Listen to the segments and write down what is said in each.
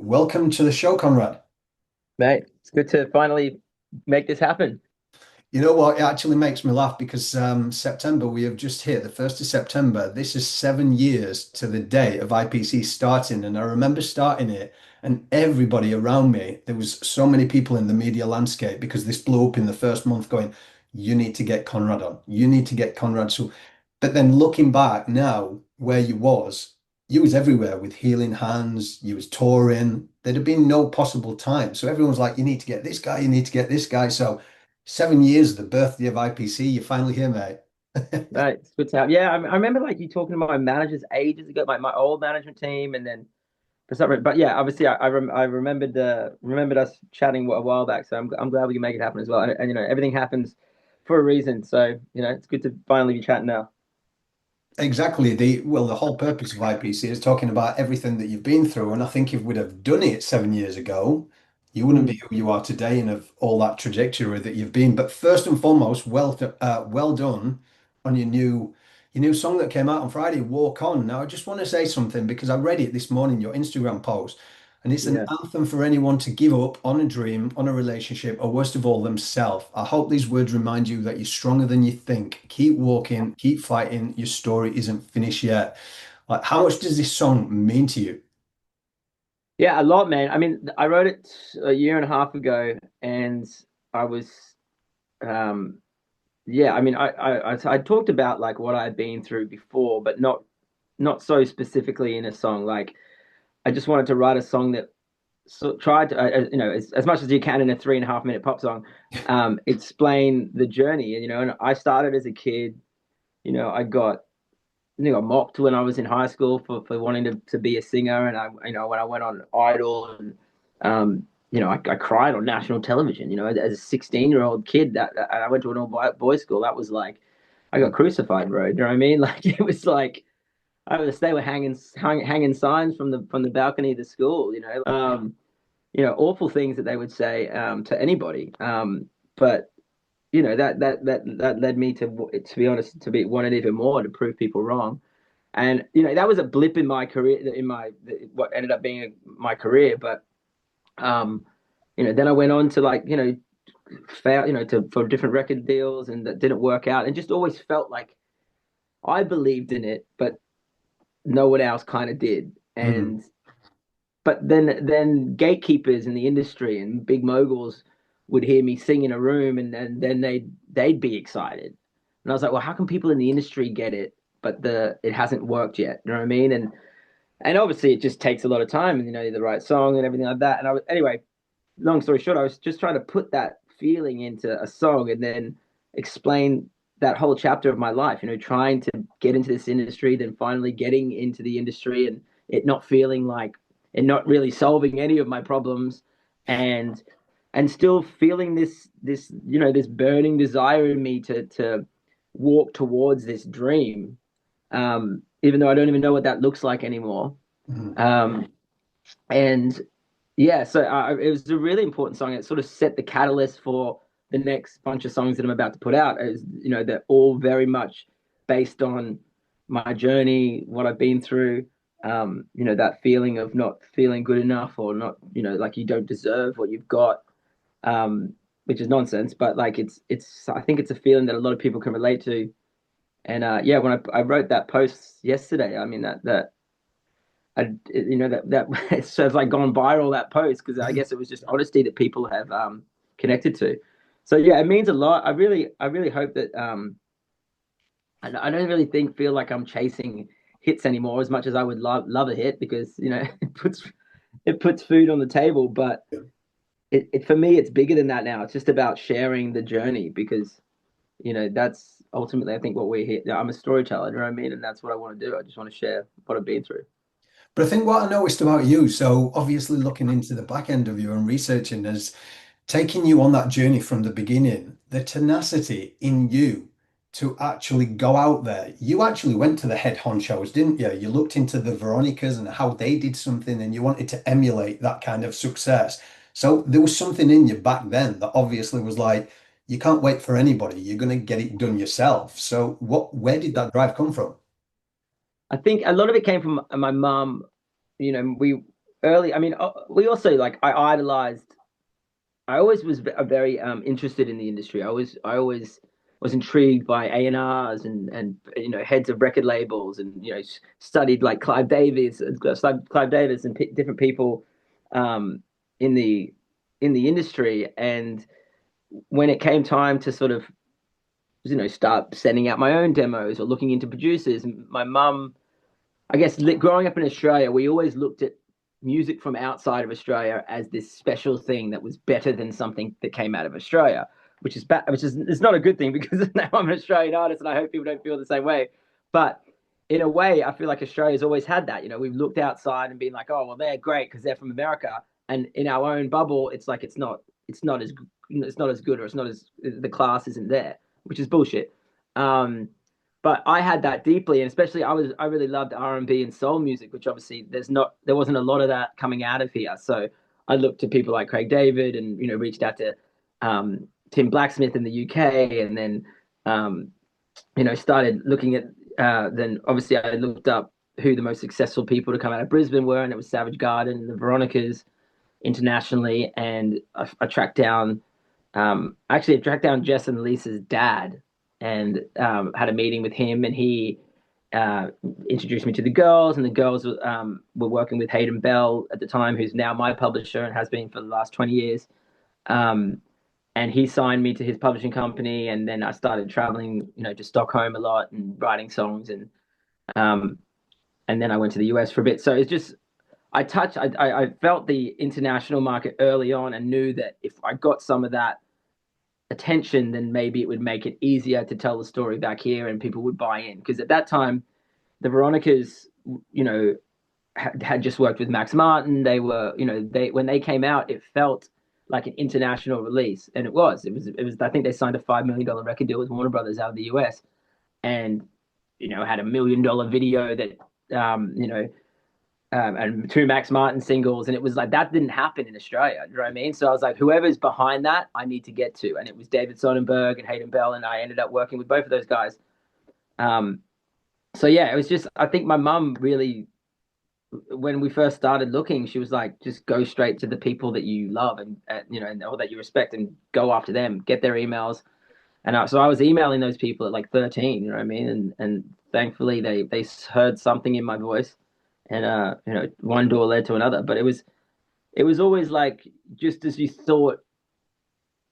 Welcome to the show, Conrad. Mate, it's good to finally make this happen. You know what? It actually makes me laugh because September, we have just hit the 1st of September. This is 7 years to the day of IPC starting. And I remember starting it, and everybody around me, there was so many people in the media landscape because this blew up in the first month going, you need to get Conrad on. You need to get Conrad. So, but then looking back now, where you was everywhere with healing hands, you was touring. There'd have been no possible time. So everyone's like, you need to get this guy, you need to get this guy. So 7 years, the birthday of IPC. You're finally here, mate. Mate, it's good to have. Yeah, I remember like you talking to my managers ages ago, my old management team, and then for some reason, but yeah, obviously I remembered remembered us chatting a while back, so I'm glad we can make it happen as well. And everything happens for a reason, so it's good to finally be chatting now. Exactly. The whole purpose of IPC is talking about everything that you've been through. And I think if we'd have done it 7 years ago, you wouldn't be Mm, who you are today and of all that trajectory that you've been. But first and foremost, well done on your new song that came out on Friday, Walk On. Now, I just want to say something because I read it this morning, your Instagram post, and it's an yeah. anthem for anyone to give up on a dream, on a relationship, or worst of all, themselves. I hope these words remind you that you're stronger than you think. Keep walking, keep fighting. Your story isn't finished yet. Like, how much does this song mean to you? Yeah, a lot, man. I mean, I wrote it a year and a half ago, and I was um yeah, I mean, I talked about like what I'd been through before, but not so specifically in a song. Like I just wanted to write a song that tried to, as much as you can in a 3.5 minute pop song, explain the journey. And I started as a kid. I got mocked when I was in high school for wanting to be a singer, and when I went on Idol, and I cried on national television. As a 16-year-old kid, that and I went to an all boys school. That was like I got crucified, bro. Do you know what I mean? Like it was like they were hanging signs from the balcony of the school. Awful things that they would say to anybody. But that led me to be honest, to be wanted even more to prove people wrong. And that was a blip in my career, in my what ended up being my career. But then I went on to like fail, to for different record deals, and that didn't work out, and just always felt like I believed in it, but no one else kind of did. Mm. And but then gatekeepers in the industry and big moguls would hear me sing in a room, and then they'd be excited. And I was like, well, how can people in the industry get it, but it hasn't worked yet? You know what I mean? And obviously it just takes a lot of time, and the right song and everything like that. And anyway, long story short, I was just trying to put that feeling into a song and then explain that whole chapter of my life, trying to get into this industry, then finally getting into the industry, and it not feeling like and not really solving any of my problems, and still feeling this burning desire in me to walk towards this dream, even though I don't even know what that looks like anymore. Mm. um, and yeah, so it was a really important song. It sort of set the catalyst for the next bunch of songs that I'm about to put out. They're all very much based on my journey, what I've been through. That feeling of not feeling good enough, or not, like you don't deserve what you've got, which is nonsense. But like I think it's a feeling that a lot of people can relate to. And yeah, when I wrote that post yesterday, I mean that it's sort of like gone viral, that post, because I guess it was just honesty that people have connected to. So yeah, it means a lot. I really hope that I don't really feel like I'm chasing hits anymore as much as I would love a hit, because it puts food on the table. But for me, it's bigger than that now. It's just about sharing the journey, because that's ultimately, I think, what we're here. I'm a storyteller, you know what I mean? And that's what I want to do. I just want to share what I've been through. But I think what I noticed about you, so obviously looking into the back end of you and researching has taken you on that journey from the beginning, the tenacity in you to actually go out there. You actually went to the head honchos, didn't you? You looked into the Veronicas and how they did something and you wanted to emulate that kind of success. So there was something in you back then that obviously was like, you can't wait for anybody. You're going to get it done yourself. So where did that drive come from? I think a lot of it came from my mum. We early. I mean, we also like I idolized. I always was very interested in the industry. I always was intrigued by A&Rs and heads of record labels, and studied like Clive Davis and different people um, in the industry. And when it came time to sort of start sending out my own demos or looking into producers, my mum, I guess, growing up in Australia, we always looked at music from outside of Australia as this special thing that was better than something that came out of Australia, which is which is it's not a good thing because now I'm an Australian artist, and I hope people don't feel the same way. But in a way, I feel like Australia's always had that. We've looked outside and been like, oh, well, they're great because they're from America, and in our own bubble, it's like it's not as good, or it's not as the class isn't there, which is bullshit. Um, but I had that deeply, and especially I really loved R&B and soul music, which obviously there wasn't a lot of that coming out of here. So I looked to people like Craig David, and reached out to Tim Blacksmith in the UK, and then started looking at then obviously I looked up who the most successful people to come out of Brisbane were, and it was Savage Garden and the Veronicas internationally. And I tracked down actually I tracked down Jess and Lisa's dad, and had a meeting with him, and he uh, introduced me to the girls, and the girls were working with Hayden Bell at the time, who's now my publisher and has been for the last 20 years. Um, and he signed me to his publishing company, and then I started traveling, to Stockholm a lot and writing songs, um, and then I went to the US for a bit. So it's just I felt the international market early on, and knew that if I got some of that attention, then maybe it would make it easier to tell the story back here, and people would buy in. Because at that time, the Veronicas, had just worked with Max Martin. They were, they when they came out, it felt like an international release, and it was. I think they signed a $5 million record deal with Warner Brothers out of the US, and had $1 million video that and two Max Martin singles, and it was like that didn't happen in Australia. You know what I mean? So I was like, whoever's behind that, I need to get to, and it was David Sonnenberg and Hayden Bell, and I ended up working with both of those guys. Um, so yeah, it was just I think my mum really, when we first started looking, she was like, just go straight to the people that you love, and or that you respect, and go after them, get their emails. And so I was emailing those people at like 13. You know what I mean? And thankfully they heard something in my voice, and one door led to another. But it was always like, just as you thought,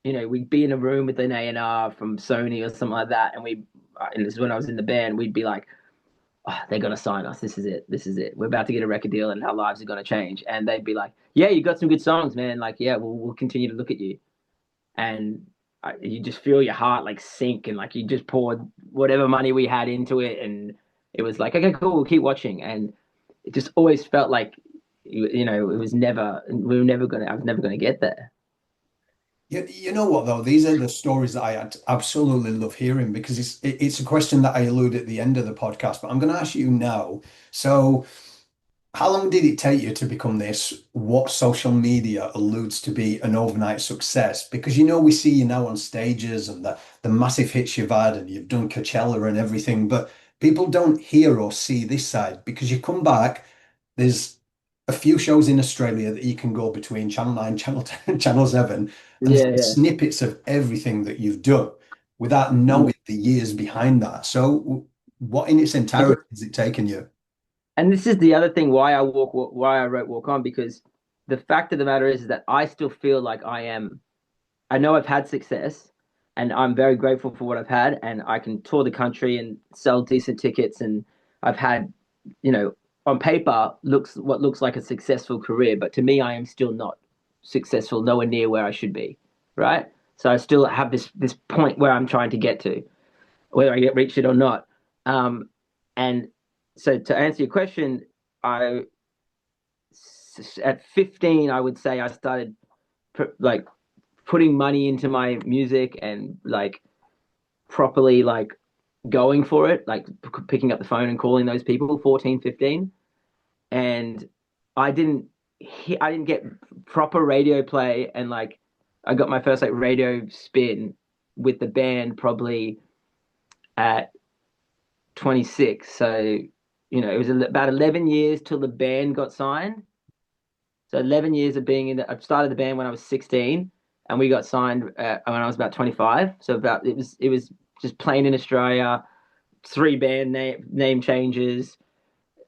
we'd be in a room with an A&R from Sony or something like that, and this is when I was in the band, we'd be like, oh, they're gonna sign us. This is it. This is it. We're about to get a record deal, and our lives are gonna change. And they'd be like, yeah, you got some good songs, man. Like, yeah, we'll continue to look at you. And you just feel your heart like sink, and like you just poured whatever money we had into it, and it was like, okay, cool, we'll keep watching. And it just always felt like, it was never, I was never gonna get there. You know what though? These are the stories that absolutely love hearing, because it's a question that I allude at the end of the podcast, but I'm going to ask you now. So, how long did it take you to become this, what social media alludes to be an overnight success? Because we see you now on stages, and the massive hits you've had, and you've done Coachella and everything, but people don't hear or see this side, because you come back, there's a few shows in Australia that you can go between Channel 9, Channel 10, Channel 7, and Yeah, see yeah. snippets of everything that you've done without Mm. knowing the years behind that. So, what in its I entirety get, has it taken you? and this is the other thing why I wrote Walk On, because the fact of the matter is that I still feel like I know I've had success, and I'm very grateful for what I've had, and I can tour the country and sell decent tickets, and I've had, you know, on paper looks like a successful career, but to me, I am still not successful, nowhere near where I should be, right? So I still have this point where I'm trying to get to, whether I get reach it or not. And so to answer your question, I at 15, I would say I started like putting money into my music, and like properly like going for it, like picking up the phone and calling those people, 14, 15. And I didn't I didn't get proper radio play, and like I got my first like radio spin with the band probably at 26. So, it was about 11 years till the band got signed. So 11 years of being in I started the band when I was 16 and we got signed when I was about 25. So about it was just playing in Australia, three band name changes,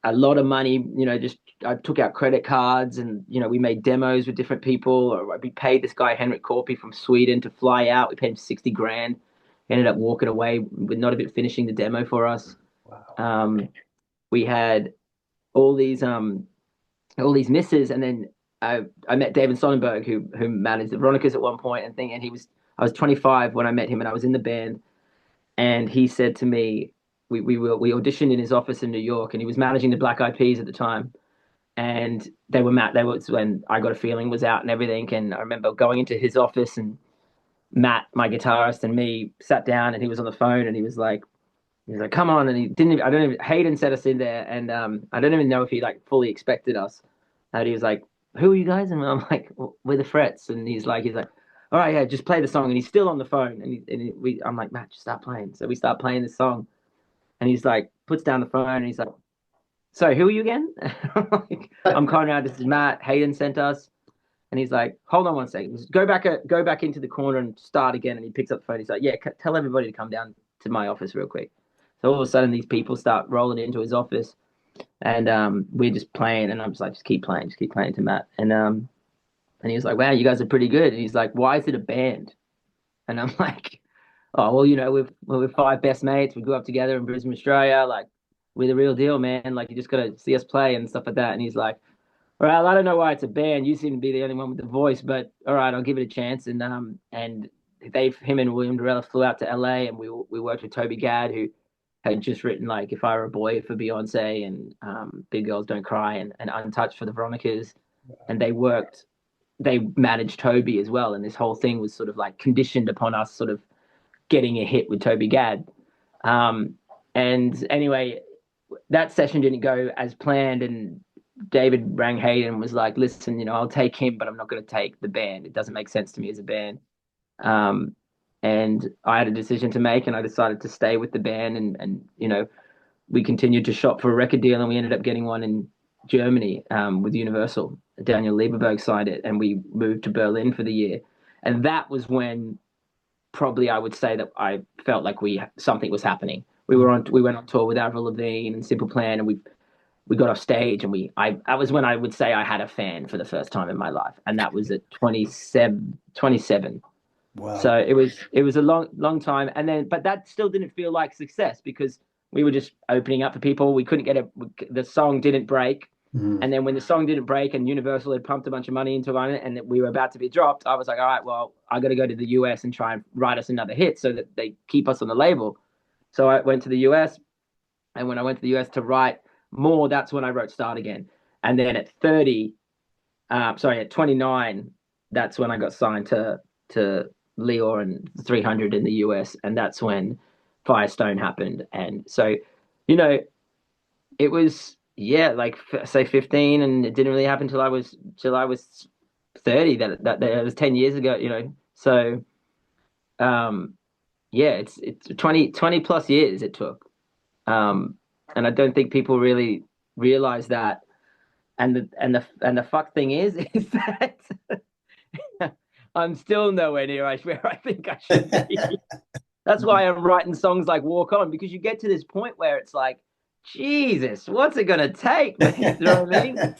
a lot of money, just I took out credit cards and we made demos with different people. Or we paid this guy Henrik Korpi from Sweden to fly out. We paid him 60 grand. He ended up walking away with not even finishing the demo for us. Wow. Um, we had all these all these misses, and then I met David Sonnenberg, who managed the Veronicas at one point, and he was I was 25 when I met him, and I was in the band, and he said to me, we auditioned in his office in New York, and he was managing the Black Eyed Peas at the time, and they were when I Got a Feeling was out and everything, and I remember going into his office, and Matt, my guitarist, and me sat down, and he was on the phone, and he was like, come on. And he didn't even, I don't even, Hayden set us in there. And I don't even know if he like fully expected us. And he was like, who are you guys? And I'm like, well, we're the Frets. And he's like, all right, yeah, just play the song. And he's still on the phone. I'm like, Matt, just start playing. So we start playing this song. And he's like, puts down the phone and he's like, so who are you again? I'm like, I'm Conrad. This is Matt. Hayden sent us. And he's like, hold on one second. Just go back into the corner and start again. And he picks up the phone. He's like, yeah, tell everybody to come down to my office real quick. So all of a sudden, these people start rolling into his office, and we're just playing. And I'm just like, just keep playing to Matt. And he was like, wow, you guys are pretty good. And he's like, why is it a band? And I'm like, oh, well, we're five best mates. We grew up together in Brisbane, Australia. Like, we're the real deal, man. Like, you just gotta see us play and stuff like that. And he's like, well, I don't know why it's a band. You seem to be the only one with the voice, but all right, I'll give it a chance. And him and William Dorella flew out to LA, and we worked with Toby Gad, who had just written like "If I Were a Boy" for Beyonce, and "Big Girls Don't Cry" and "Untouched" for the Veronicas, and they managed Toby as well, and this whole thing was sort of like conditioned upon us sort of getting a hit with Toby Gad. And anyway, that session didn't go as planned, and David rang Hayden and was like, "Listen, I'll take him, but I'm not going to take the band. It doesn't make sense to me as a band." Um, and I had a decision to make, and I decided to stay with the band, and we continued to shop for a record deal, and we ended up getting one in Germany with Universal. Daniel Lieberberg signed it, and we moved to Berlin for the year, and that was when probably I would say that I felt like something was happening. We went on tour with Avril Lavigne and Simple Plan, and we got off stage, and that was when I would say I had a fan for the first time in my life, and that was at 27. Wow. So it was a long time, and then but that still didn't feel like success because we were just opening up for people. We couldn't the song didn't break, Mm. and then when the song didn't break and Universal had pumped a bunch of money into it and we were about to be dropped, I was like, all right, well, I got to go to the US and try and write us another hit so that they keep us on the label. So I went to the US, and when I went to the US to write more, that's when I wrote Start Again. And then at 29, that's when I got signed to Leor and 300 in the US, and that's when Firestone happened. And so, you know, it was yeah, like say 15, and it didn't really happen till I was 30. That was 10 years ago. So um, yeah, it's 20 plus years it took, and I don't think people really realize that. And the fuck thing is is that I'm still nowhere near where I think I should be. That's why I'm writing songs like Walk On, because you get to this point where it's like, Jesus, what's it gonna take, man? You know what I mean?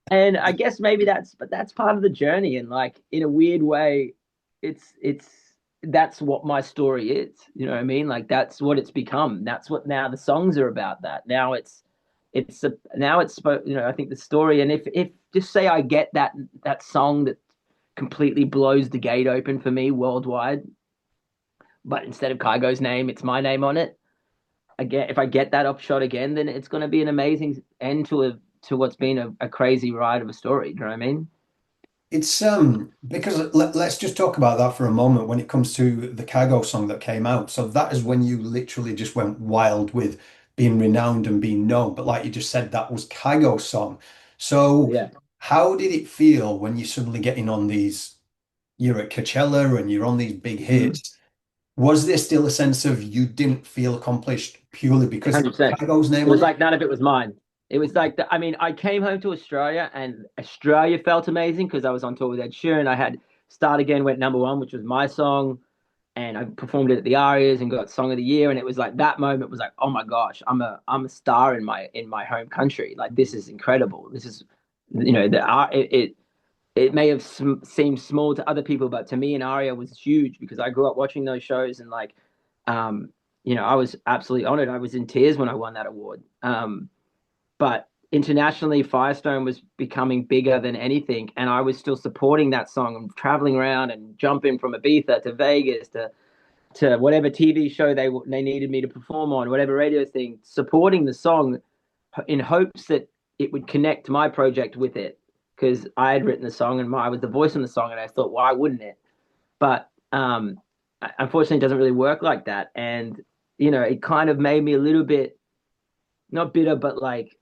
And I guess maybe that's part of the journey. And like in a weird way, it's that's what my story is. You know what I mean? Like that's what it's become. That's what now the songs are about. That now now it's I think the story. And if just say I get that song that completely blows the gate open for me worldwide, but instead of Kygo's name, it's my name on it. Again, if I get that upshot again, then it's going to be an amazing end to what's been a crazy ride of a story. Do you know what I mean? It's because let's just talk about that for a moment when it comes to the Kygo song that came out. So that is when you literally just went wild with being renowned and being known. But like you just said, that was Kygo's song. So Yeah, how did it feel when you're suddenly getting on these, you're at Coachella and you're on these big mm-hmm. hits? Was there still a sense of you didn't feel accomplished purely because it was 100%. Kygo's It name was on it? like none of it was mine. It was like I mean, I came home to Australia, and Australia felt amazing because I was on tour with Ed Sheeran. I had Start Again went number one, which was my song, and I performed it at the Arias and got Song of the Year. And it was like that moment was like, oh my gosh, I'm a star in my home country. Like this is incredible. This is, the art. It may have seemed small to other people, but to me, an ARIA was huge because I grew up watching those shows and like, um, I was absolutely honored. I was in tears when I won that award. But internationally, Firestone was becoming bigger than anything, and I was still supporting that song and traveling around and jumping from Ibiza to Vegas to whatever TV show they needed me to perform on, whatever radio thing, supporting the song in hopes that it would connect my project with it because I had written the song and I was the voice on the song, and I thought, why wouldn't it? But unfortunately, it doesn't really work like that, and it kind of made me a little bit not bitter, but like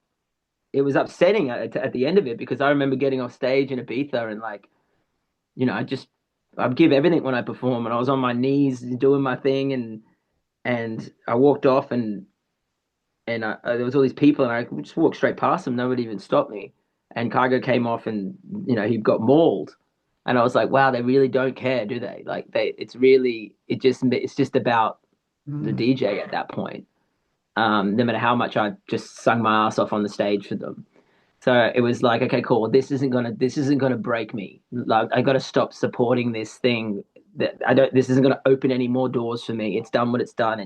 it was upsetting at the end of it because I remember getting off stage in Ibiza and like, I'd give everything when I perform, and I was on my knees doing my thing, and I walked off, and there was all these people, and I just walked straight past them. Nobody even stopped me. And Kygo came off, and he got mauled, and I was like, wow, they really don't care, do they? Like it's just about the Mm. DJ at that point. No matter how much I just sung my ass off on the stage for them. So it was like, okay, cool. This isn't gonna break me. Like I got to stop supporting this thing that I don't. This isn't gonna open any more doors for me. It's done what it's done.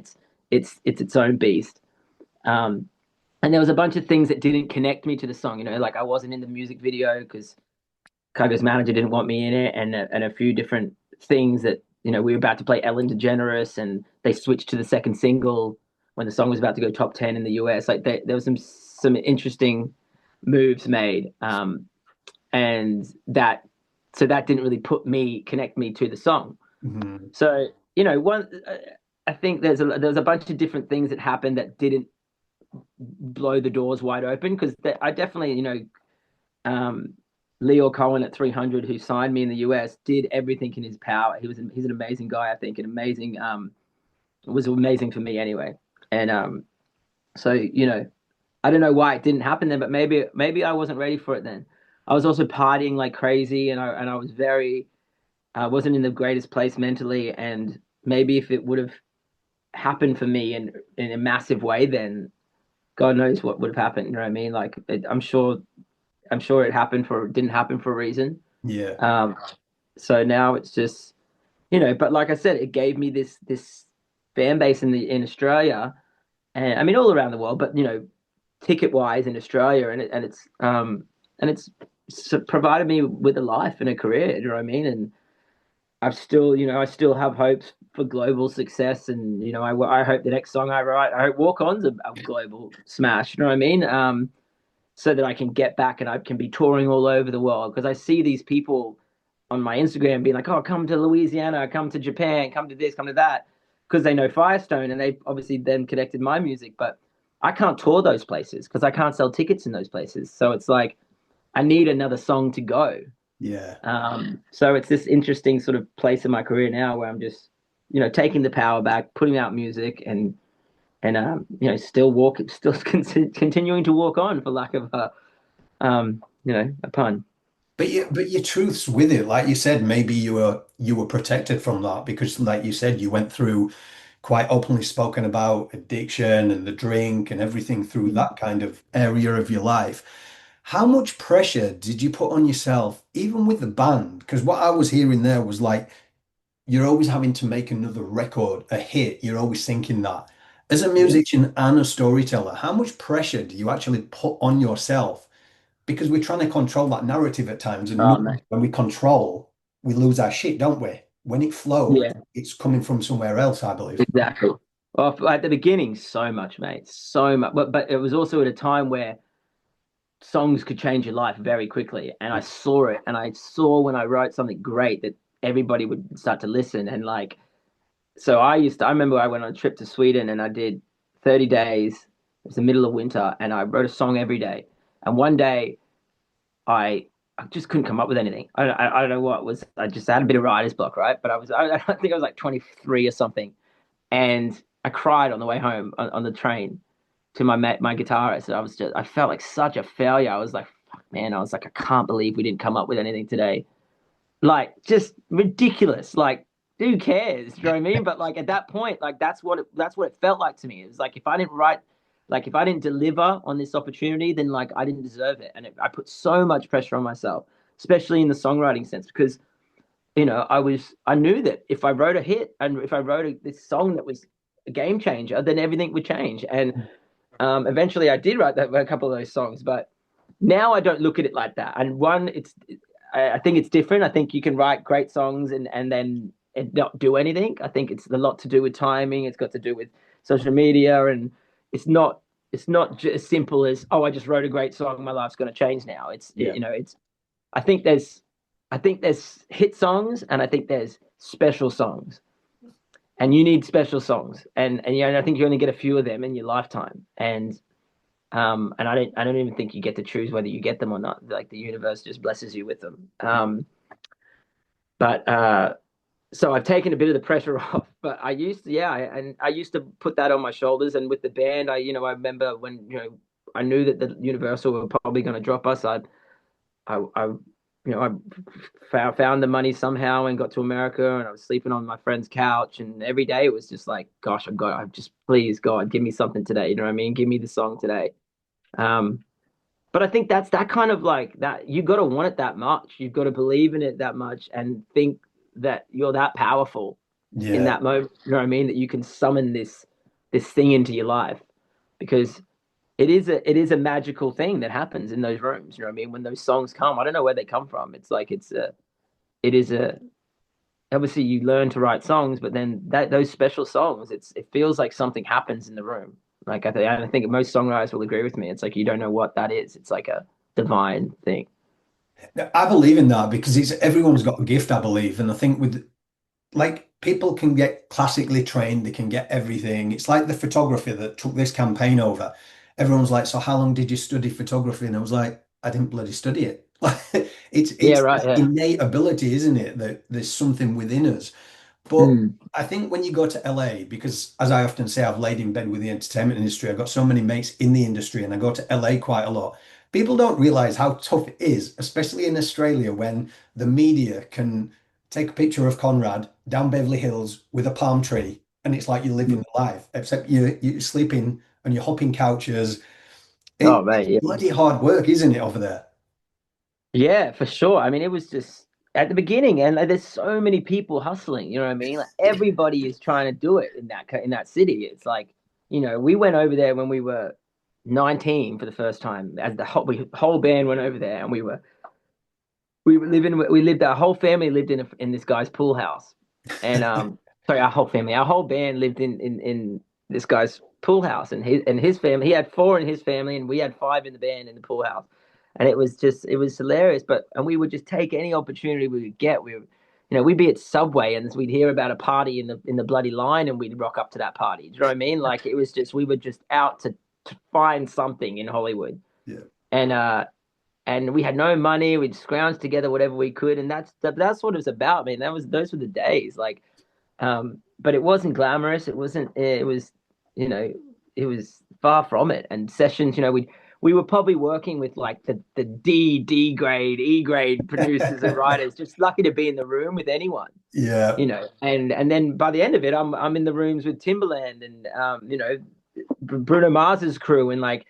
It's its own beast. Um, and there was a bunch of things that didn't connect me to the song. Like I wasn't in the music video because Kygo's manager didn't want me in it, and a few different things that we were about to play Ellen DeGeneres, and they switched to the second single when the song was about to go top 10 in the US. Like there was some interesting moves made, and that didn't really connect me to the song. Mhm. So one. I think there's a bunch of different things that happened that didn't blow the doors wide open because I definitely um, Leo Cohen at 300 who signed me in the US did everything in his power. He's an amazing guy. I think an amazing it was amazing for me anyway. And so I don't know why it didn't happen then, but maybe I wasn't ready for it then. I was also partying like crazy, and I was very I wasn't in the greatest place mentally, and maybe if it would have happened for me in a massive way, then God knows what would have happened. You know what I mean? Like I'm sure it didn't happen for a reason. Yeah. Um, so now it's just but like I said, it gave me this fan base in Australia, and I mean all around the world, but ticket wise in Australia, and it's provided me with a life and a career. You know what I mean? And I still have hopes for global success, and I hope the next song I write, I hope Walk On's a global smash. You know what I mean? So that I can get back and I can be touring all over the world because I see these people on my Instagram being like, "Oh, come to Louisiana, come to Japan, come to this, come to that," because they know Firestone and they obviously then connected my music, but I can't tour those places because I can't sell tickets in those places. So it's like I need another song to go. Yeah. So it's this interesting sort of place in my career now where I'm just, taking the power back, putting out music, and still continuing to walk on for lack of a pun. But your truth's with it. Like you said, maybe you were protected from that because, like you said, you went through quite openly spoken about addiction and the drink and everything through that kind of area of your life. How much pressure did you put on yourself, even with the band? Because what I was hearing there was like you're always having to make another record, a hit. You're always thinking that. As a Yeah. musician and a storyteller, how much pressure do you actually put on yourself? Because we're trying to control that narrative at times, and Oh man. when we control, we lose our shit, don't we? When it flows, Yeah, it's coming from somewhere else, I believe. exactly. Well, at the beginning, so much, mate, so much. But it was also at a time where songs could change your life very quickly, and I saw it, and I saw when I wrote something great that everybody would start to listen, and like so I remember I went on a trip to Sweden and I did 30 days. It was the middle of winter and I wrote a song every day. And one day I just couldn't come up with anything. I don't know what it was. I just had a bit of writer's block, right? But I think I was like 23 or something. And I cried on the way home on the train. my guitarist, and I felt like such a failure. I was like, fuck, man, I was like, I can't believe we didn't come up with anything today. Like, just ridiculous. Like, who cares? Do you know what I mean? But like at that point, like that's what it felt like to me. It was like if I didn't write, like if I didn't deliver on this opportunity, then like I didn't deserve it. And I put so much pressure on myself, especially in the songwriting sense, because I knew that if I wrote a hit and if I wrote this song that was a game changer, then everything would change. And eventually I did write a couple of those songs, but now I don't look at it like that. And one, I think it's different. I think you can write great songs and then and not do anything. I think it's a lot to do with timing. It's got to do with social media, and it's not it's not just as simple as, oh, I just wrote a great song, my life's going to change now. Yeah. It's I think there's hit songs and I think there's special songs, and you need special songs, and I think you only get a few of them in your lifetime, and I don't even think you get to choose whether you get them or not. Like the universe just blesses you with them. But So I've taken a bit of the pressure off. But and I used to put that on my shoulders. And with the band, I remember when I knew that the Universal were probably going to drop us. I found the money somehow and got to America, and I was sleeping on my friend's couch, and every day it was just like, gosh, I've just, please God, give me something today. You know what I mean? Give me the song today. Um, but I think that's that kind of like that. You got to want it that much. You've got to believe in it that much and think that you're that powerful in Yeah. that moment. You know what I mean? That you can summon this thing into your life, because it is a magical thing that happens in those rooms. You know what I mean? When those songs come, I don't know where they come from. It's like it is a obviously you learn to write songs, but then those special songs, it feels like something happens in the room. Like I think most songwriters will agree with me. It's like you don't know what that is. It's like a divine thing. Now, I believe in that because it's everyone's got a gift, I believe. And I think with like people can get classically trained, they can get everything. It's like the photography that took this campaign over. Everyone's like, so how long did you study photography? And I was like, I didn't bloody study it. Like Yeah, it's right. that Yeah. innate ability, isn't it? That there's something within us. But Mm. I think when you go to LA, because as I often say, I've laid in bed with the entertainment industry. I've got so many mates in the industry and I go to LA quite a lot. People don't realize how tough it is, especially in Australia, when the media can take a picture of Conrad down Beverly Hills with a palm tree and it's like you're living the life, except you're sleeping and you're hopping couches. Oh, It's mate. Yeah. bloody hard work, isn't it, over there? Yeah, for sure. I mean, it was just at the beginning, and like, there's so many people hustling. You know what I mean? Like everybody is trying to do it in that city. It's like, we went over there when we were 19 for the first time. As the whole band went over there, and we lived our whole family lived in this guy's pool house, and sorry, our whole band lived in this guy's pool house, and his family. He had four in his family, and we had five in the band in the pool house, and it was hilarious. And we would just take any opportunity we would get. We'd be at Subway, and we'd hear about a party in the bloody line, and we'd rock up to that party. Do you know what I mean? Like it was just we were just out to find something in Hollywood, Yeah. and we had no money. We'd scrounge together whatever we could, and that's what it was about, man. Those were the days, like, but it wasn't glamorous. It wasn't. You know, it was far from it. And sessions, we were probably working with like the D grade, E grade producers and writers, just lucky to be in the room with anyone. Yeah. And then by the end of it, I'm in the rooms with Timberland and Bruno Mars's crew and like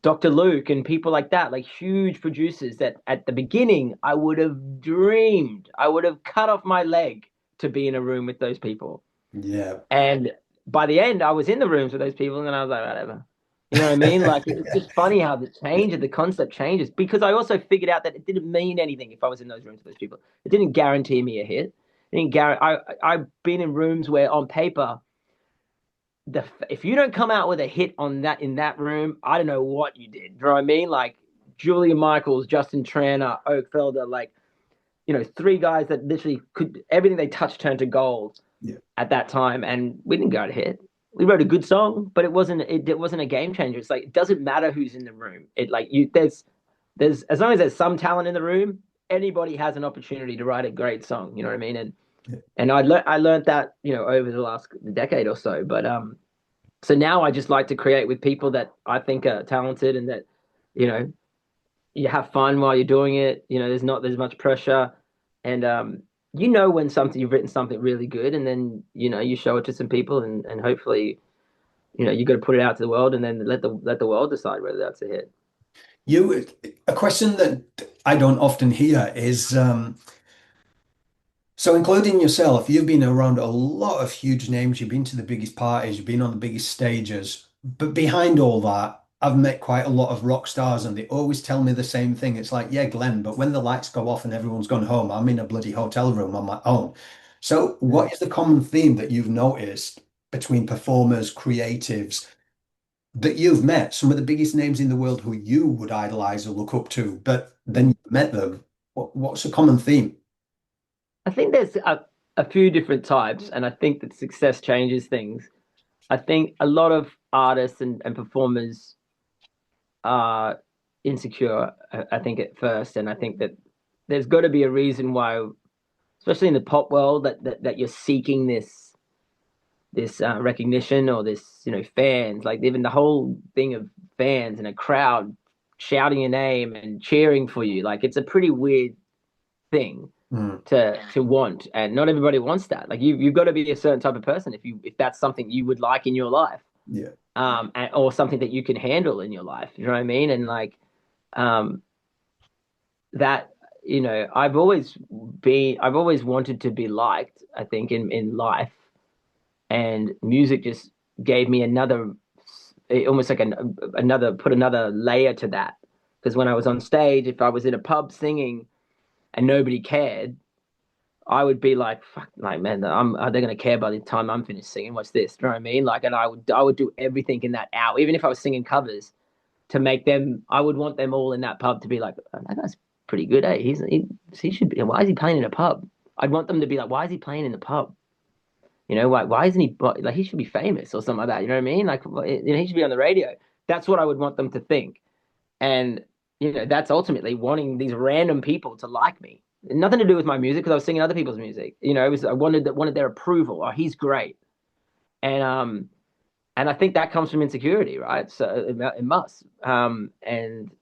Dr. Luke and people like that, like huge producers that at the beginning I would have dreamed, I would have cut off my leg to be in a room with those people. Yeah. And by the end, I was in the rooms with those people, and then I was like, whatever. You know what I mean? Like it's just funny how the concept changes because I also figured out that it didn't mean anything if I was in those rooms with those people. It didn't guarantee me a hit. It didn't guarantee. I've been in rooms where on paper if you don't come out with a hit on that in that room, I don't know what you did. You know what I mean? Like Julia Michaels, Justin Tranter, Oak Felder, like three guys that literally could everything they touched turned to gold Yeah. at that time, and we didn't go to hit. We wrote a good song, but it wasn't a game changer. It's like it doesn't matter who's in the room. It like you there's as long as there's some talent in the room, anybody has an opportunity to write a great song. You know what I mean? And Yeah. I learned that over the last decade or so. But So now I just like to create with people that I think are talented and that, you know, you have fun while you're doing it. You know, there's much pressure, and you know when something you've written something really good, and then you show it to some people, and hopefully you got to put it out to the world, and then let the world decide whether that's a hit. You, a question that I don't often hear is, so including yourself, you've been around a lot of huge names. You've been to the biggest parties, you've been on the biggest stages. But behind all that, I've met quite a lot of rock stars and they always tell me the same thing. It's like, yeah, Glenn, but when the lights go off and everyone's gone home, I'm in a bloody hotel room on my own. So what is the common theme that you've noticed between performers, creatives that you've met? Some of the biggest names in the world who you would idolize or look up to, but then Mm. you met them. What's a common theme? I think there's a few different types, and I think that success changes things. I think a lot of artists and performers are insecure, I think, at first, and I think that there's got to be a reason why, especially in the pop world, that you're seeking this recognition or this fans, like even the whole thing of fans and a crowd shouting your name and cheering for you, like it's a pretty weird thing Mm, to want, and not everybody wants that. Like you've got to be a certain type of person if that's something you would like in your life, yeah. or something that you can handle in your life, you know what I mean? And like um that I've always wanted to be liked, I think, in life, and music just gave me almost like another layer to that. Because when I was on stage, if I was in a pub singing and nobody cared, I would be like, "Fuck, like man, are they gonna care by the time I'm finished singing? What's this?" Do you know what I mean? Like, and I would do everything in that hour, even if I was singing covers, to make them. I would want them all in that pub to be like, "Oh, that guy's pretty good, eh? He should be. Why is he playing in a pub?" I'd want them to be like, "Why is he playing in the pub? Why isn't he like he should be famous or something like that? You know what I mean? Like he should be on the radio." That's what I would want them to think, and that's ultimately wanting these random people to like me. Nothing to do with my music because I was singing other people's music. It was I wanted their approval. Oh, he's great, and I think that comes from insecurity, right? So it must. And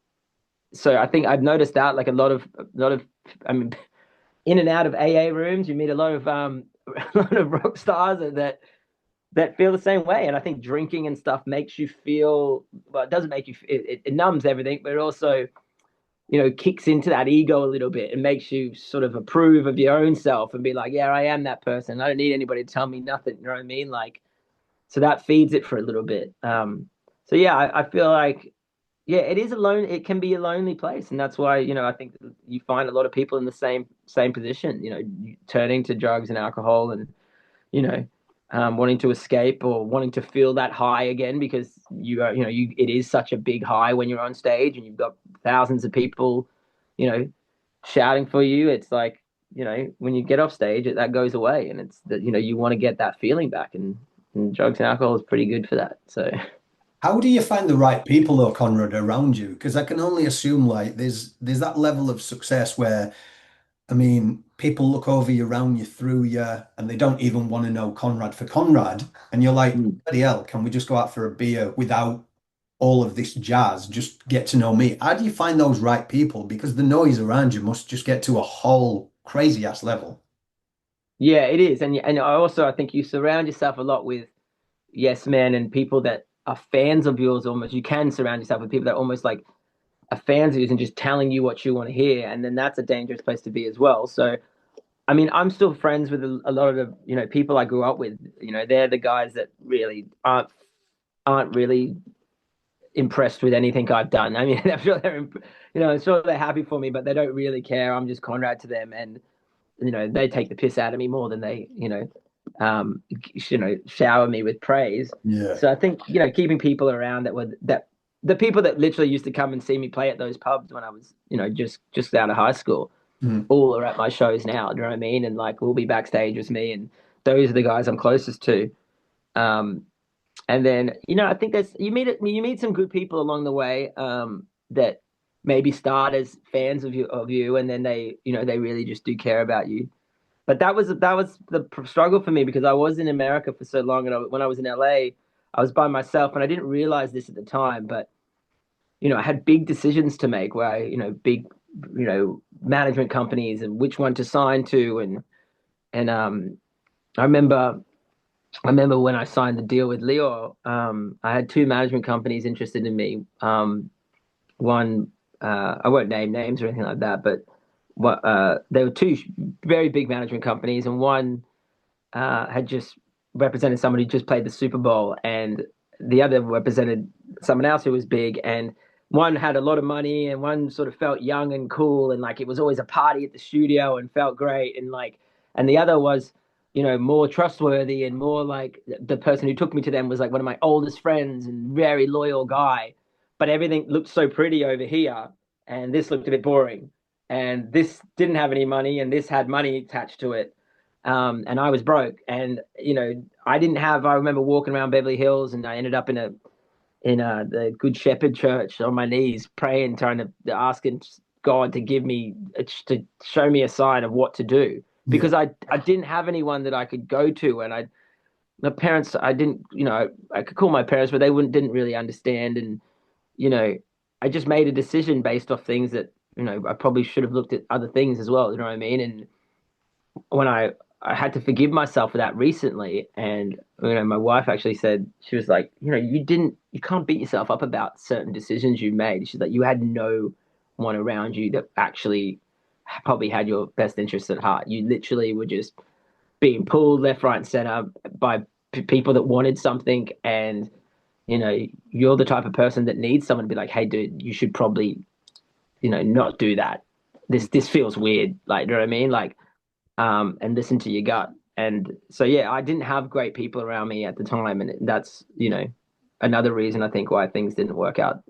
so I think I've noticed that like a lot of I mean in and out of AA rooms, you meet a lot of a lot of rock stars that feel the same way. And I think drinking and stuff makes you feel, well, it doesn't make you, it numbs everything, but it also, kicks into that ego a little bit and makes you sort of approve of your own self and be like, yeah, I am that person. I don't need anybody to tell me nothing. You know what I mean? Like, so that feeds it for a little bit. So yeah, I feel like, yeah, it can be a lonely place. And that's why, I think you find a lot of people in the same position, turning to drugs and alcohol and, you know, wanting to escape or wanting to feel that high again because it is such a big high when you're on stage and you've got thousands of people, you know, shouting for you. It's like, when you get off stage, that goes away, and it's that you want to get that feeling back, and drugs and alcohol is pretty good for that. So, How do you find the right people though, Conrad, around you? Because I can only assume like there's that level of success where I mean people look over you, around you, through you, and they don't even want to know Conrad for Conrad, and you're like, mm. bloody hell, can we just go out for a beer without all of this jazz? Just get to know me. How do you find those right people? Because the noise around you must just get to a whole crazy ass level. Yeah, it is, and I think you surround yourself a lot with yes men and people that are fans of yours. Almost, you can surround yourself with people that are almost like are fans of yours and just telling you what you want to hear, and then that's a dangerous place to be as well. So, I mean, I'm still friends with a lot of the people I grew up with. They're the guys that really aren't really impressed with anything I've done. I mean, I'm sure they're happy for me, but they don't really care. I'm just Conrad to them, and they take the piss out of me more than they shower me with praise. Yeah. So I think keeping people around that the people that literally used to come and see me play at those pubs when I was just out of high school Mm. all are at my shows now. Do you know what I mean? And like will be backstage with me, and those are the guys I'm closest to. Um, and then I think there's you meet some good people along the way that maybe start as fans of you, and then they really just do care about you. But that was the struggle for me because I was in America for so long, and when I was in LA, I was by myself, and I didn't realize this at the time, but I had big decisions to make where big, management companies and which one to sign to, and I remember I remember when I signed the deal with Leo, I had two management companies interested in me. One, I won't name names or anything like that, but they were two very big management companies, and one had just represented someone who just played the Super Bowl, and the other represented someone else who was big. And one had a lot of money, and one sort of felt young and cool, and like it was always a party at the studio and felt great, and the other was, more trustworthy and more like the person who took me to them was like one of my oldest friends and very loyal guy, but everything looked so pretty over here, and this looked a bit boring, and this didn't have any money, and this had money attached to it, and I was broke, and I didn't have. I remember walking around Beverly Hills, and I ended up in the Good Shepherd Church on my knees, praying, trying to asking God to give me to show me a sign of what to do, Yeah. because I didn't have anyone that I could go to, and my parents, I didn't, I could call my parents, but they wouldn't didn't really understand, and you know I just made a decision based off things that I probably should have looked at other things as well. You know what I mean? And when I had to forgive myself for that recently, and my wife actually said, she was like, you can't beat yourself up about certain decisions you made. She's like, you had no one around you that actually probably had your best interests at heart. You literally were just being pulled left, right, and center by people that wanted something, and you're the type of person that needs someone to be like, hey, dude, you should probably not do that. This feels weird, like, you know what I mean, like, and listen to your gut. And so, yeah, I didn't have great people around me at the time. And that's, another reason I think why things didn't work out,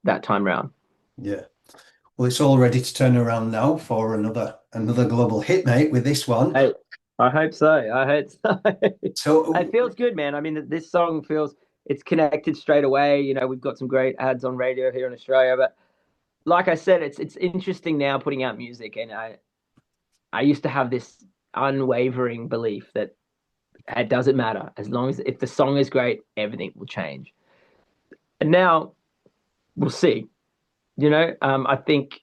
that time round. Yeah. Well, it's all ready to turn around now for another global hit, mate, with this one. Hey, I hope so. I hope so. It So feels good, man. I mean, this song feels it's connected straight away. We've got some great ads on radio here in Australia. But like I said, it's interesting now putting out music. And I used to have this unwavering belief that it doesn't matter as long as if the song is great, everything will change. And now we'll see. I think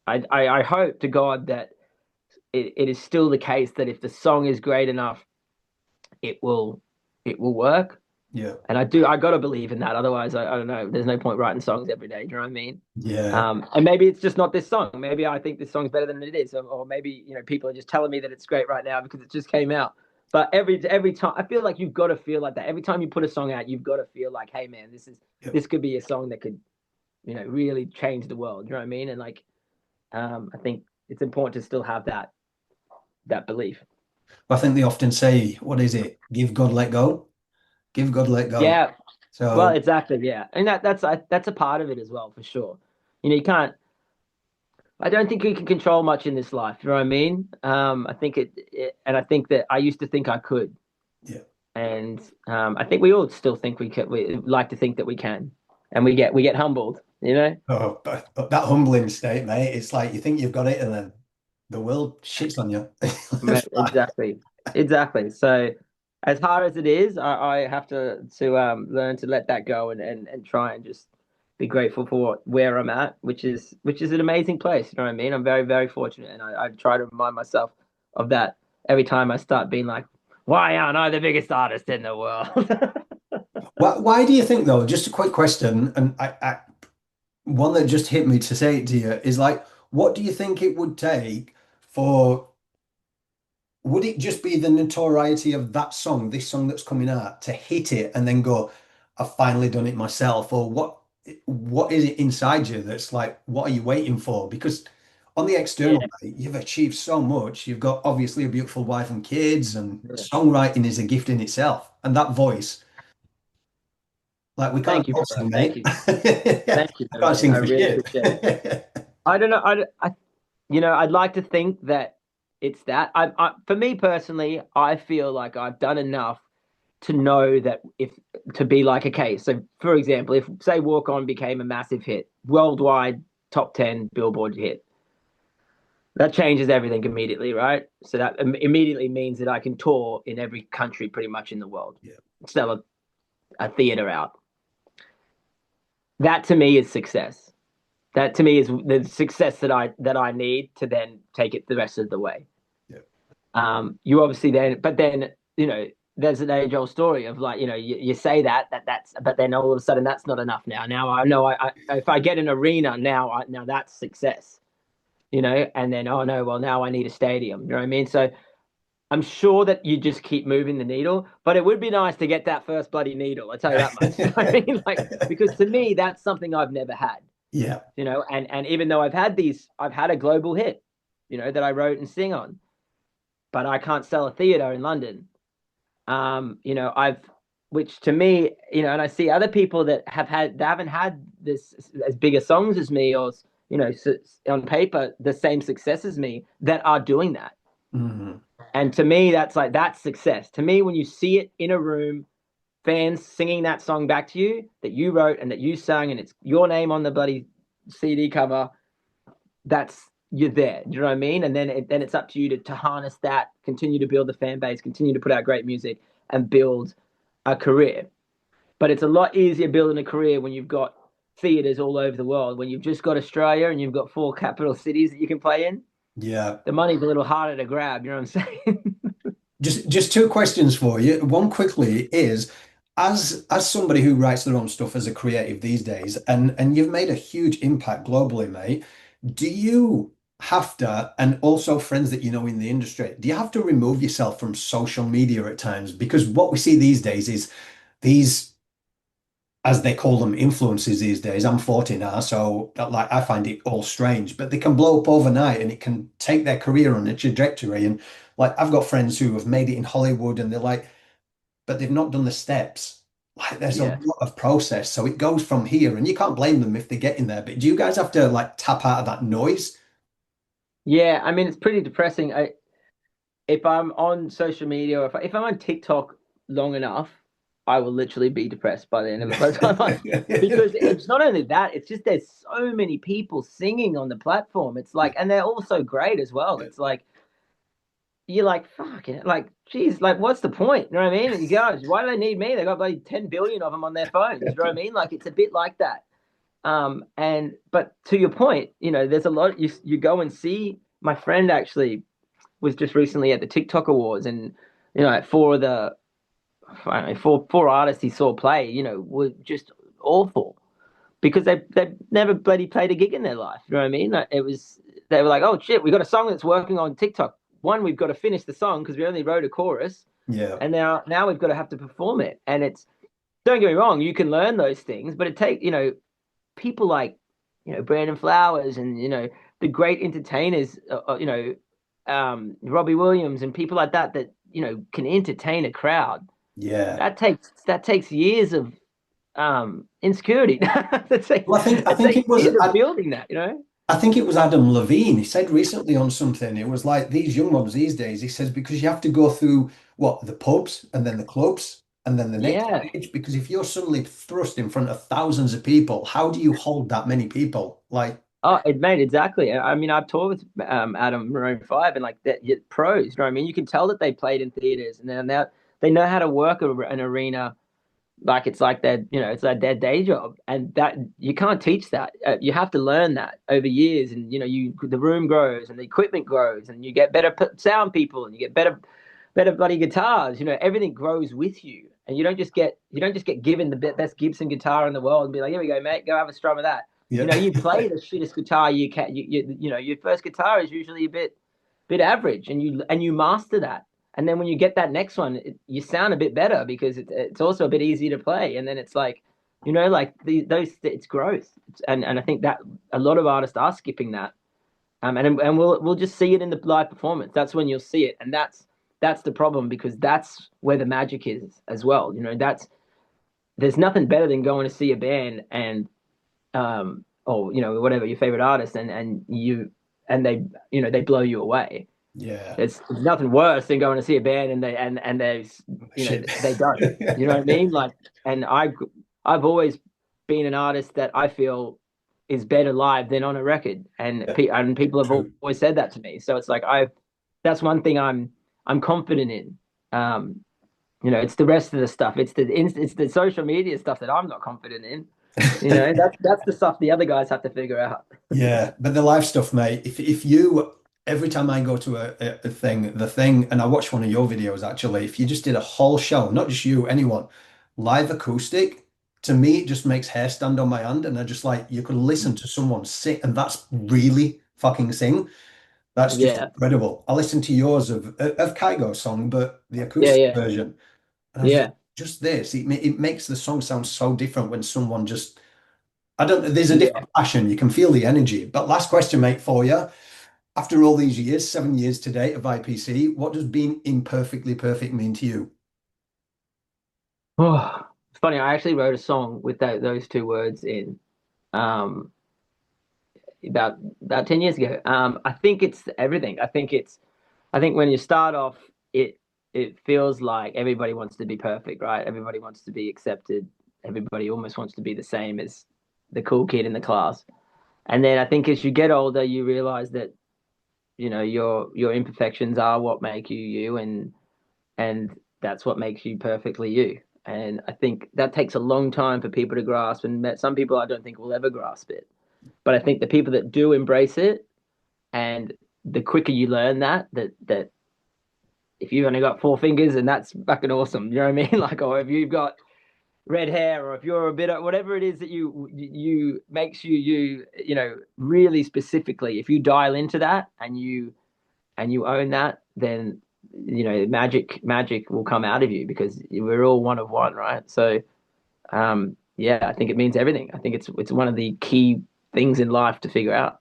I hope to God that it is still the case that if the song is great enough, it will it will work. yeah, And I gotta believe in that. Otherwise, I don't know. There's no point writing songs every day. Do you know what I mean? yeah. And maybe it's just not this song. Maybe I think this song's better than it is, or maybe people are just telling me that it's great right now because it just came out. But every time, I feel like you've got to feel like that. Every time you put a song out, you've got to feel like, hey man, Yeah. this could be a song that could really change the world. You know what I mean? And like, I think it's important to still have that belief. I think they often say, what is it? Give God, let go. Give God, let go. Yeah. Well, So exactly. Yeah, and that's a part of it as well, for sure. You can't. I don't think you can control much in this life. You know what I mean? I think and I think that I used to think I could, yeah. and I think we all still think we can. We like to think that we can, and we get humbled. Oh, but that humbling state, mate. It's like you think you've got it, and then the world shits on you. Exactly, exactly. So, as hard as it is, I have to learn to let that go, and try and just be grateful for where I'm at, which is an amazing place. You know what I mean? I'm very, very fortunate, and I try to remind myself of that every time I start being like, why aren't I the biggest artist in the world? Why do you think though? Just a quick question, and one that just hit me to say it to you is like, what do you think it would take for? Would it just be the notoriety of that song, this song that's coming out, to hit it and then go, I've finally done it myself? Or what is it inside you that's like, what are you waiting for? Because on the Yeah, external, mate, you've achieved so much. You've got obviously a beautiful wife and kids, and yeah. songwriting is a gift in itself. And that voice, like we can't Thank you, all bro. sing, Thank mate. you. I Thank you, can't man. sing I for really shit. appreciate it. I don't know. I'd like to think that it's that. For me personally, I feel like I've done enough to know that if to be like, okay, so for example, if say Walk On became a massive hit, worldwide top 10 Billboard hit, that changes everything immediately, right? So that immediately means that I can tour in every country pretty much in the world. Yeah. Sell a theater out. That to me is success. That to me is the success that I need to then take it the rest of the way. Yeah. You obviously then, but then there's an age-old story of like you say that's, but then all of a sudden that's not enough now. Now I know if I get an arena now that's success, and then oh no, well now I need a stadium. You know what I mean? So I'm sure that you just keep moving the needle, but it would be nice to get that first bloody needle. I tell you that much. You know what I mean? Like because to me that's something I've never had. Yeah. And even though I've had a global hit, that I wrote and sing on, but I can't sell a theater in London. I've, which to me, and I see other people that they haven't had this as bigger songs as me, or on paper the same success as me, that are doing that. Mm-hmm. And to me, that's success. To me, when you see it in a room, fans singing that song back to you that you wrote and that you sang, and it's your name on the bloody CD cover, you're there. Do you know what I mean? And then it's up to you to harness that, continue to build the fan base, continue to put out great music, and build a career. But it's a lot easier building a career when you've got theaters all over the world. When you've just got Australia and you've got 4 capital cities that you can play in, Yeah. the money's a little harder to grab. You know what I'm saying? Just two questions for you. One quickly is, as somebody who writes their own stuff as a creative these days, and you've made a huge impact globally, mate, do you have to, and also friends that you know in the industry, do you have to remove yourself from social media at times? Because what we see these days is these, as they call them, influences these days. I'm 40 now, so like I find it all strange, but they can blow up overnight and it can take their career on a trajectory. And like I've got friends who have made it in Hollywood and they're like, but they've not done the steps. Like there's a Yeah. lot of process. So it goes from here and you can't blame them if they get in there. But do you guys have to like tap out of that noise? Yeah, I mean it's pretty depressing. If I'm on social media, or if I'm on TikTok long enough, I will literally be depressed by the end of it. By the time because it's not only that, it's just there's so many people singing on the platform. It's like, and they're all so great as well. It's like you're like, fuck it, like, geez, like, what's the point? You know what I mean? And you go, why do they need me? They got like 10 billion of them on their phones. You know what I mean? Like, it's a bit like that. And but to your point, there's a lot. You go and see. My friend actually was just recently at the TikTok Awards, and like I don't know, four artists he saw play, were just awful because they never bloody played a gig in their life. You know what I mean? Like, they were like, oh shit, we got a song that's working on TikTok. One, we've got to finish the song because we only wrote a chorus, Yeah. and now we've got to have to perform it. And it's, don't get me wrong, you can learn those things, but it take people like Brandon Flowers and the great entertainers, Robbie Williams and people like that can entertain a crowd. Yeah. That takes years of insecurity. Well, I It think takes it was years of building that. I think it was Adam Levine. He said recently on something, it was like these young ones these days, he says, because you have to go through what, the pubs and then the clubs and then the next Yeah. stage. Because if you're suddenly thrust in front of thousands of people, how do you hold that many people? Like, Oh, it made exactly. I mean, I've toured with Adam Maroon 5 and like that pros. You know what I mean? You can tell that they played in theaters and then now they know how to work an arena like it's like it's like their day job, and that you can't teach that. You have to learn that over years, and the room grows and the equipment grows, and you get better sound people, and you get better bloody guitars. Everything grows with you, and you don't just get given the best Gibson guitar in the world and be like, here we go, mate, go have a strum of that. yeah, You play the shittest guitar you can. Your first guitar is usually a bit average, and you master that. And then when you get that next one, you sound a bit better because it's also a bit easier to play. And then it's like, like it's growth. And I think that a lot of artists are skipping that. And we'll just see it in the live performance. That's when you'll see it. And that's the problem because that's where the magic is as well. There's nothing better than going to see a band and or whatever your favorite artist and they blow you away. yeah. It's nothing worse than going to see a band and they Shit. they don't. You know what I mean? Like, and I've always been an artist that I feel is better live than on a record, and Yeah, and people have true. always said that to me. So it's like that's one thing I'm confident in. Um, it's the rest of the stuff. It's the social media stuff that I'm not confident in. That's the stuff the other guys have to figure out. Yeah, but the live stuff, mate. If you every time I go to a thing, the thing, and I watched one of your videos actually, if you just did a whole show, not just you, anyone, live acoustic, to me it just makes hair stand on my hand, and I just like you could listen to someone sing, and that's really fucking sing. That's just Yeah, incredible. I listened to yours of Kygo song, but the yeah, acoustic yeah, version, and I was yeah, just this. It makes the song sound so different when someone just I don't, there's a yeah. different passion. You can feel the energy. But last question, mate, for you. After all these years, 7 years to date of IPC, what does being imperfectly perfect mean to you? Oh, it's funny. I actually wrote a song with those two words in um, about 10 years ago. I think it's everything. I think when you start off, it it feels like everybody wants to be perfect, right? Everybody wants to be accepted. Everybody almost wants to be the same as the cool kid in the class. And then I think as you get older, you realize that your imperfections are what make you you, and that's what makes you perfectly you. And I think that takes a long time for people to grasp, and some people I don't think will ever grasp it. But I think the people that do embrace it, and the quicker you learn that if you've only got four fingers and that's fucking awesome, you know what I mean? Like, or if you've got red hair, or if you're a bit of whatever it is that you makes really specifically, if you dial into that and you own that, then magic will come out of you because we're all one of one, right? So yeah, I think it means everything. I think it's one of the key things in life to figure out.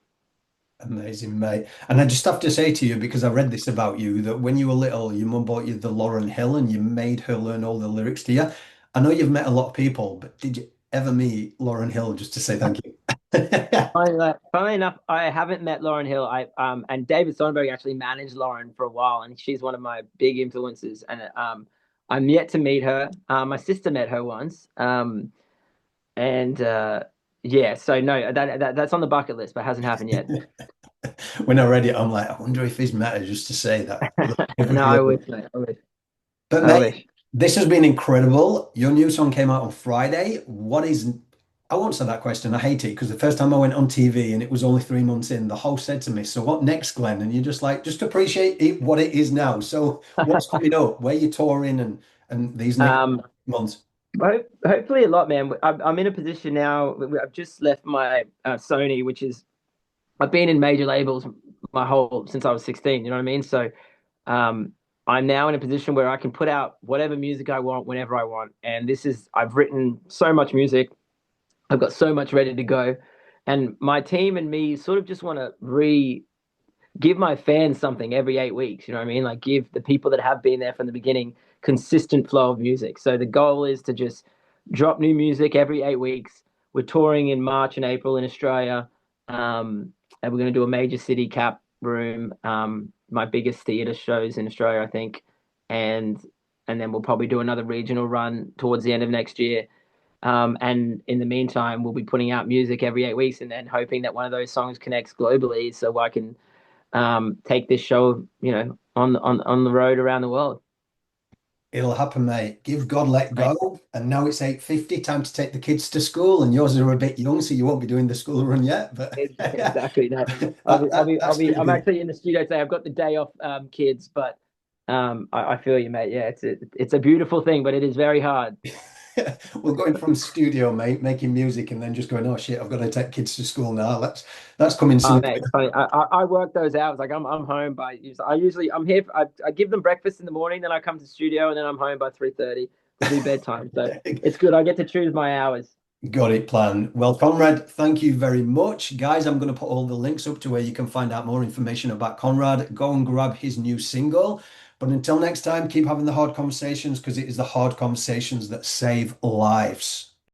Amazing, mate. And I just have to say to you, because I read this about you, that when you were little, your mum bought you the Lauryn Hill and you made her learn all the lyrics to you. I know you've met a lot of people, but did you ever meet Lauryn Hill just to say thank you? Funnily enough, I haven't met Lauren Hill. I and David Sonberg actually managed Lauren for a while, and she's one of my big influences. And I'm yet to meet her. My sister met her once. And yeah, so no, that's on the bucket list, but hasn't happened yet. When I read it, I'm like, I wonder if he's met her just to say that. No, I wish, mate. I wish. But I mate, wish. this has been incredible. Your new song came out on Friday. I won't say that question. I hate it because the first time I went on TV and it was only 3 months in, the host said to me, "So what next, Glenn?" And you're just like, just appreciate it, what it is now. So what's coming up? Where you touring and these next Um, months? hopefully a lot, man. I'm in a position now. I've just left my Sony, which is I've been in major labels my whole since I was 16. You know what I mean? So um, I'm now in a position where I can put out whatever music I want whenever I want. And I've written so much music. I've got so much ready to go. And my team and me sort of just want to give my fans something every 8 weeks. You know what I mean? Like give the people that have been there from the beginning consistent flow of music. So the goal is to just drop new music every 8 weeks. We're touring in March and April in Australia. And we're going to do a major city cap room, my biggest theater shows in Australia, I think. And then we'll probably do another regional run towards the end of next year. And in the meantime, we'll be putting out music every 8 weeks and then hoping that one of those songs connects globally so I can take this show, on the road around the world. It'll happen, mate. Give God let Like, go. And now it's 8:50, time to take the kids to school. And yours are a bit young, so you won't be doing the school run yet. But exactly. No, that's gonna I'm be actually in the studio today. I've got the day off, kids, but I feel you, mate. Yeah, it's a beautiful thing, but it is very hard. we're going from studio, mate, making music, and then just going, oh shit, I've got to take kids to school now. That's coming soon. Mate, it's funny. I work those hours. Like I'm home by. I'm here. I give them breakfast in the morning, then I come to the studio, and then I'm home by 3:30 to do bedtime. So it's good. I get to choose my hours. Got it planned. Well, Conrad, thank you very much. Guys, I'm going to put all the links up to where you can find out more information about Conrad. Go and grab his new single. But until next time, keep having the hard conversations because it is the hard conversations that save lives.